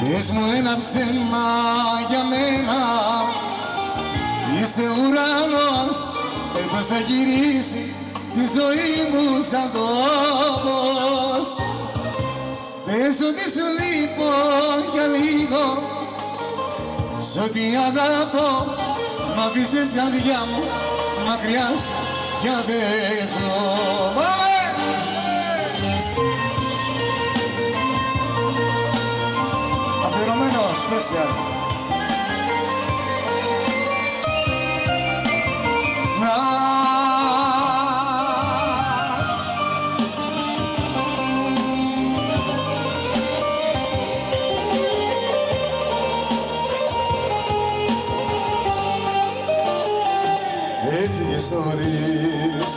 Πες μου ένα ψέμα για μένα, είσαι ουρανός, πώς θα γυρίσει τη ζωή μου σαν τόπος. Πες ότι σου λείπω για λίγο, σ' ό,τι αγαπώ, μ' αφήσες καρδιά μου μακριά σου για δεν ζω. Αφιερωμένο special. Έφυγες νωρίς,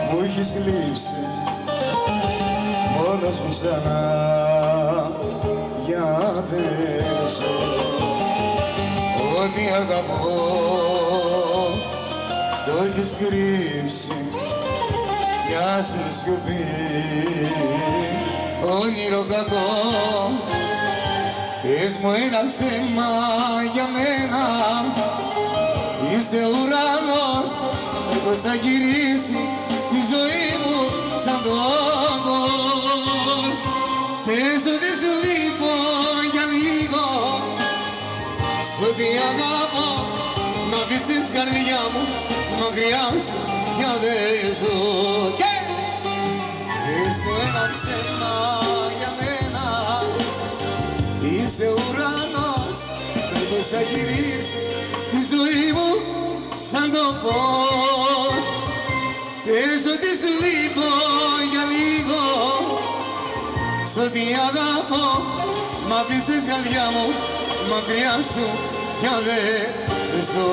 μου έχεις λείψει, μόνος μου ξανά για δεν ζω. Ό,τι αγαπώ το έχεις κρύψει, μια στη σιωπή, όνειρο κακό. Πες μου ένα ψέμα για μένα, είσαι ουρανός, πώς θα γυρίσει στη ζωή μου σαν τόπος. Πες ότι σου λείπω για λίγο, σ' ό,τι αγαπώ, μ' αφήσεις καρδιά μου μακριά σου για δεν ζω. Πες μου ένα ψέμα για μένα, είσαι ουρανός, πώς θα γυρίσει τη ζωή μου σαν τόπος. Πες ότι σου λείπω για λίγο, σ' ό,τι αγαπώ, μ' αφήσεις καρδιά μου μακριά σου για δεν ζω.